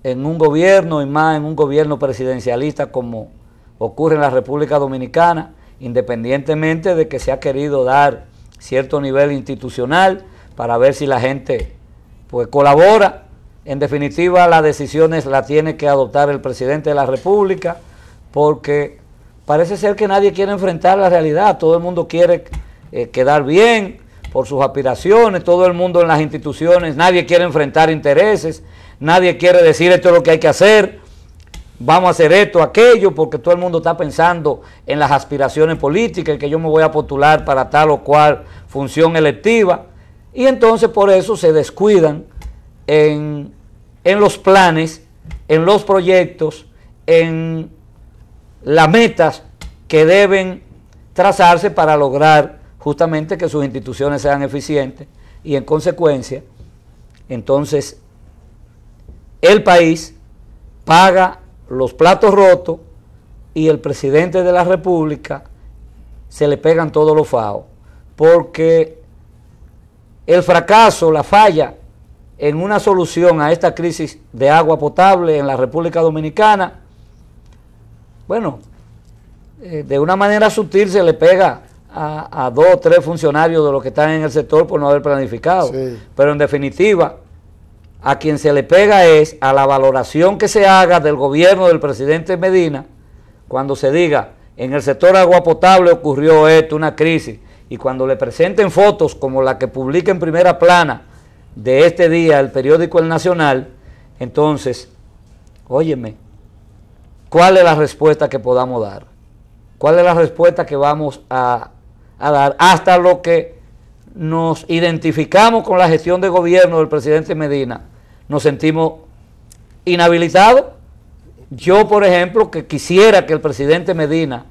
S1: en un gobierno, y más en un gobierno presidencialista como ocurre en la República Dominicana, independientemente de que se ha querido dar cierto nivel institucional para ver si la gente pues colabora, en definitiva las decisiones las tiene que adoptar el presidente de la República, porque parece ser que nadie quiere enfrentar la realidad, todo el mundo quiere quedar bien por sus aspiraciones, todo el mundo en las instituciones, nadie quiere enfrentar intereses, nadie quiere decir esto es lo que hay que hacer, vamos a hacer esto, aquello, porque todo el mundo está pensando en las aspiraciones políticas, que yo me voy a postular para tal o cual función electiva, y entonces por eso se descuidan en los planes, en los proyectos, en las metas que deben trazarse para lograr justamente que sus instituciones sean eficientes, y en consecuencia, entonces, el país paga los platos rotos y el presidente de la República se le pegan todos los FAO, porque el fracaso, la falla en una solución a esta crisis de agua potable en la República Dominicana, bueno, de una manera sutil se le pega a 2 o 3 funcionarios de los que están en el sector por no haber planificado, sí. Pero en definitiva, a quien se le pega es a la valoración que se haga del gobierno del presidente Medina, cuando se diga, en el sector agua potable ocurrió esto, una crisis, y cuando le presenten fotos como la que publica en primera plana de este día el periódico El Nacional, entonces, óyeme, ¿cuál es la respuesta que podamos dar? ¿Cuál es la respuesta que vamos a dar? Hasta lo que nos identificamos con la gestión de gobierno del presidente Medina, nos sentimos inhabilitados. Yo, por ejemplo, que quisiera que el presidente Medina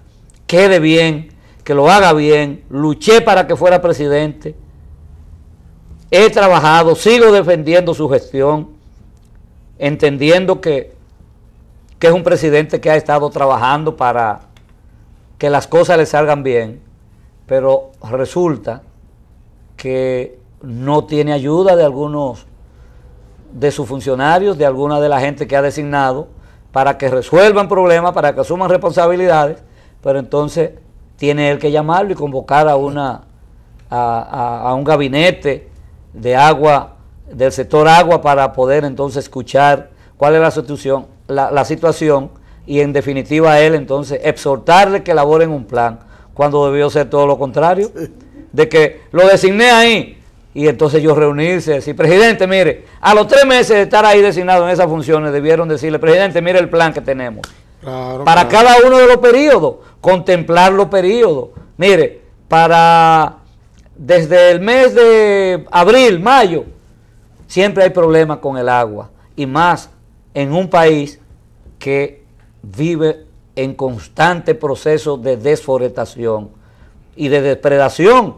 S1: quede bien, que lo haga bien, luché para que fuera presidente, he trabajado, sigo defendiendo su gestión, entendiendo que es un presidente que ha estado trabajando para que las cosas le salgan bien, pero resulta que no tiene ayuda de algunos de sus funcionarios, de alguna de la gente que ha designado para que resuelvan problemas, para que asuman responsabilidades, pero entonces tiene él que llamarlo y convocar a un gabinete de agua, del sector agua, para poder entonces escuchar cuál es la situación y en definitiva a él entonces exhortarle que elaboren un plan, cuando debió ser todo lo contrario, de que lo designé ahí y entonces ellos reunirse, decir, presidente, mire, a los 3 meses de estar ahí designado en esas funciones debieron decirle, presidente, mire el plan que tenemos, para cada uno de los periodos, contemplar los periodos, mire, desde el mes de abril, mayo, siempre hay problemas con el agua, y más en un país que vive en constante proceso de desforestación y de depredación,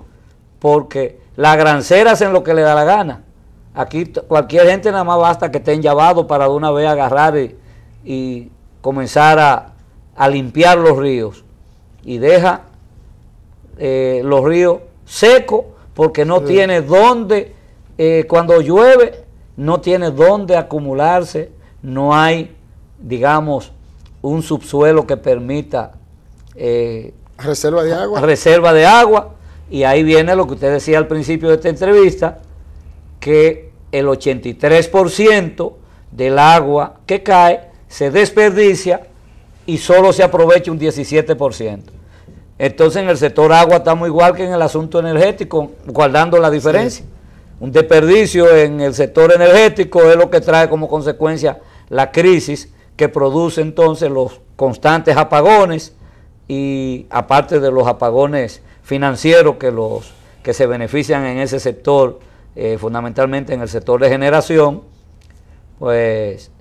S1: porque las granceras hacen lo que le da la gana. Aquí cualquier gente nada más basta que estén llavados para de una vez agarrar y comenzar a limpiar los ríos, y deja los ríos secos porque no tiene dónde, cuando llueve no tiene dónde acumularse, no hay, digamos, un subsuelo que permita
S2: reserva
S1: de agua, y ahí viene lo que usted decía al principio de esta entrevista, que el 83% del agua que cae se desperdicia y solo se aprovecha un 17%. Entonces en el sector agua estamos igual que en el asunto energético, guardando la diferencia. Sí. Un desperdicio en el sector energético es lo que trae como consecuencia la crisis que produce entonces los constantes apagones, y aparte de los apagones financieros que se benefician en ese sector, fundamentalmente en el sector de generación, pues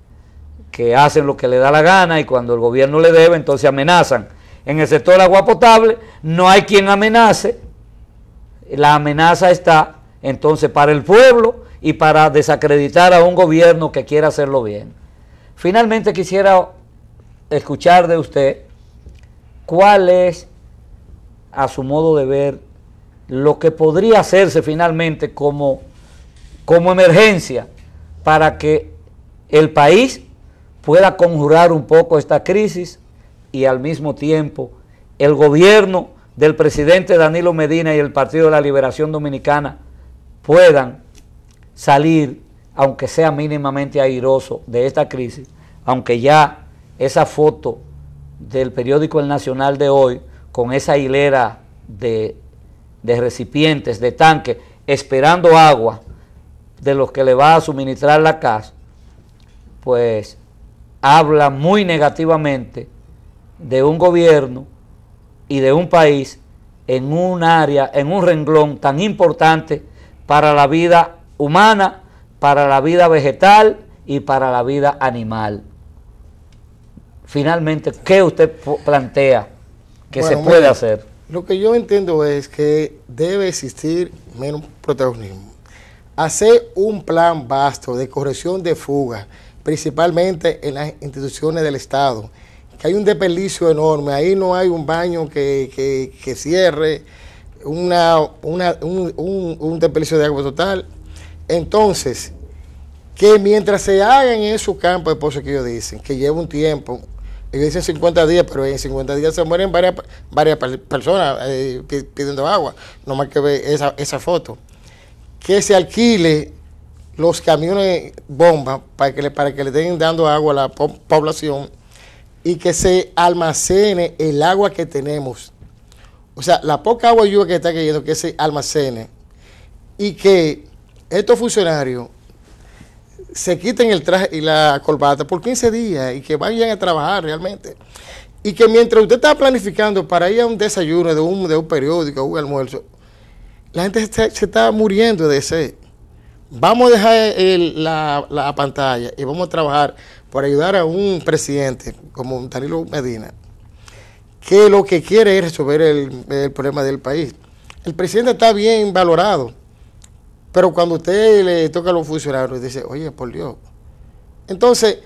S1: que hacen lo que le da la gana, y cuando el gobierno le debe entonces amenazan. En el sector agua potable no hay quien amenace, la amenaza está entonces para el pueblo y para desacreditar a un gobierno que quiera hacerlo bien. Finalmente quisiera escuchar de usted cuál es, a su modo de ver, lo que podría hacerse finalmente como emergencia para que el país pueda conjurar un poco esta crisis y al mismo tiempo el gobierno del presidente Danilo Medina y el Partido de la Liberación Dominicana puedan salir, aunque sea mínimamente airoso, de esta crisis, aunque ya esa foto del periódico El Nacional de hoy, con esa hilera de recipientes, de tanques, esperando agua de los que le va a suministrar la CAS, pues habla muy negativamente de un gobierno y de un país en un área, en un renglón tan importante para la vida humana, para la vida vegetal y para la vida animal. Finalmente, ¿qué usted plantea que se puede hacer?
S2: Lo que yo entiendo es que debe existir menos protagonismo. Hacer un plan vasto de corrección de fuga, principalmente en las instituciones del Estado, que hay un desperdicio enorme, ahí no hay un baño que cierre, un desperdicio de agua total. Entonces, que mientras se hagan en esos campos de pozos que ellos dicen, que lleva un tiempo, ellos dicen 50 días, pero en 50 días se mueren varias personas pidiendo agua, nomás que ve esa foto. Que se alquile los camiones bomba para que le estén dando agua a la población y que se almacene el agua que tenemos. O sea, la poca agua lluvia que está cayendo, que se almacene y que estos funcionarios se quiten el traje y la corbata por 15 días y que vayan a trabajar realmente. Y que mientras usted está planificando para ir a un desayuno de un periódico, un almuerzo, la gente se está muriendo de sed. Vamos a dejar la pantalla y vamos a trabajar por ayudar a un presidente como Danilo Medina, que lo que quiere es resolver el problema del país. El presidente está bien valorado, pero cuando usted le toca a los funcionarios, dice, oye, por Dios. Entonces,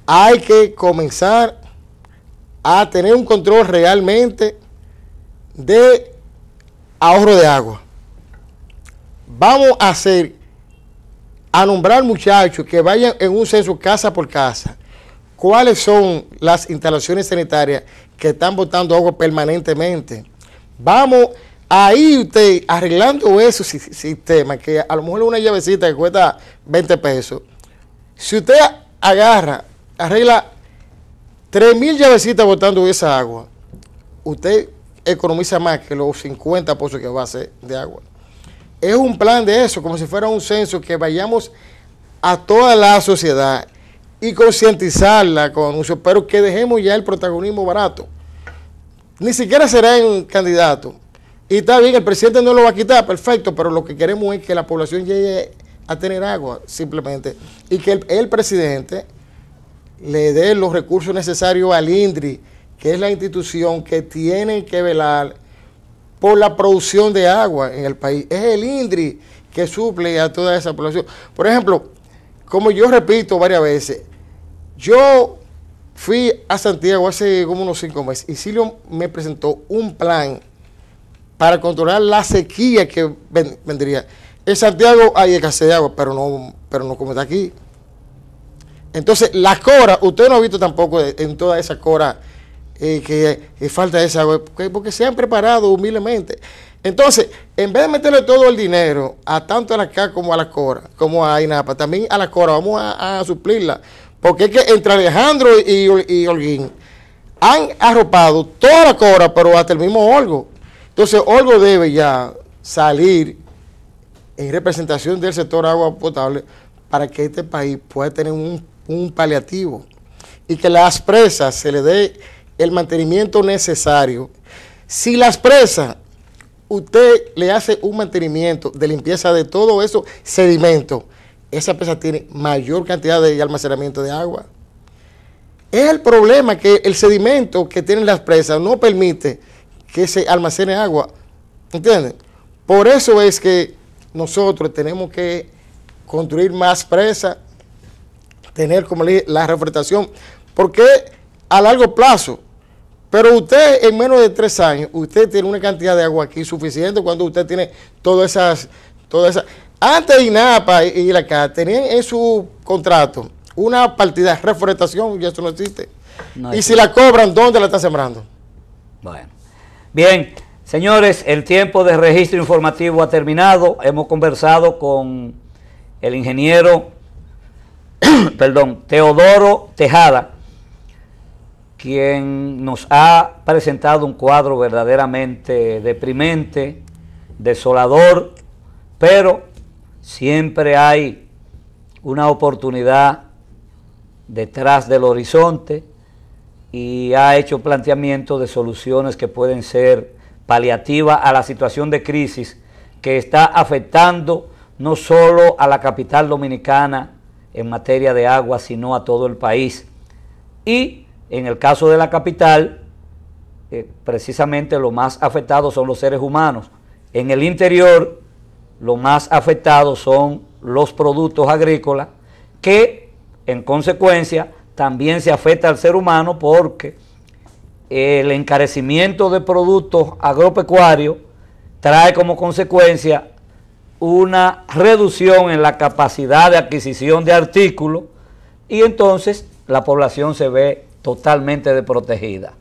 S2: hay que comenzar a tener un control realmente de ahorro de agua. Vamos a nombrar muchachos que vayan en un censo casa por casa. ¿Cuáles son las instalaciones sanitarias que están botando agua permanentemente? Vamos ahí usted arreglando esos sistemas, que a lo mejor una llavecita que cuesta 20 pesos. Si usted arregla 3,000 llavecitas botando esa agua, usted economiza más que los 50 pozos que va a hacer de agua. Es un plan de eso, como si fuera un censo, que vayamos a toda la sociedad y concientizarla con anuncios, pero que dejemos ya el protagonismo barato. Ni siquiera serán candidatos. Y está bien, el presidente no lo va a quitar, perfecto, pero lo que queremos es que la población llegue a tener agua, simplemente. Y que el presidente le dé los recursos necesarios al INDRI, que es la institución que tiene que velar por la producción de agua en el país. Es el INDRI que suple a toda esa población. Por ejemplo, como yo repito varias veces, yo fui a Santiago hace como unos 5 meses y Silvio me presentó un plan para controlar la sequía que vendría. En Santiago hay escasez de agua, pero no como está aquí. Entonces, la cora, usted no ha visto tampoco en toda esa cora que falta esa agua, porque se han preparado humildemente. Entonces, en vez de meterle todo el dinero a tanto a la CAS como a la cora, como a INAPA, también a la cora vamos a suplirla, porque es que entre Alejandro y Holguín han arropado toda la cora, pero hasta el mismo Olgo. Entonces, Olgo debe ya salir en representación del sector agua potable para que este país pueda tener un paliativo y que las presas se le dé el mantenimiento necesario. Si las presas, usted le hace un mantenimiento de limpieza de todo eso sedimento, esa presa tiene mayor cantidad de almacenamiento de agua. Es el problema que el sedimento que tienen las presas no permite que se almacene agua, ¿entienden? Por eso es que nosotros tenemos que construir más presas, tener, como le dije, la reforestación, porque a largo plazo. Pero usted en menos de 3 años, usted tiene una cantidad de agua aquí suficiente cuando usted tiene todas esas. Antes INAPA y la CA tenían en su contrato una partida de reforestación, y eso no existe.
S1: No
S2: y
S1: existe.
S2: si la cobran, ¿dónde la están sembrando?
S1: Bueno, bien, señores, el tiempo de registro informativo ha terminado. Hemos conversado con el ingeniero, perdón, Teodoro Tejada, quien nos ha presentado un cuadro verdaderamente deprimente, desolador, pero siempre hay una oportunidad detrás del horizonte y ha hecho planteamientos de soluciones que pueden ser paliativas a la situación de crisis que está afectando no solo a la capital dominicana en materia de agua, sino a todo el país. Y en el caso de la capital, precisamente lo más afectados son los seres humanos. En el interior, lo más afectados son los productos agrícolas, que en consecuencia también se afecta al ser humano, porque el encarecimiento de productos agropecuarios trae como consecuencia una reducción en la capacidad de adquisición de artículos, y entonces la población se ve totalmente desprotegida.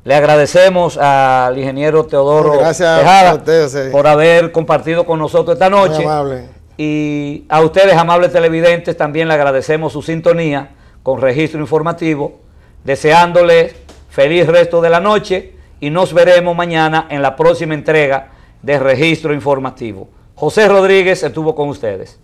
S1: Le agradecemos al ingeniero Teodoro Tejada
S2: a ustedes,
S1: por haber compartido con nosotros esta noche.
S2: Muy amable.
S1: Y a ustedes, amables televidentes, también le agradecemos su sintonía con Registro Informativo, deseándoles feliz resto de la noche, y nos veremos mañana en la próxima entrega de Registro Informativo. José Rodríguez estuvo con ustedes.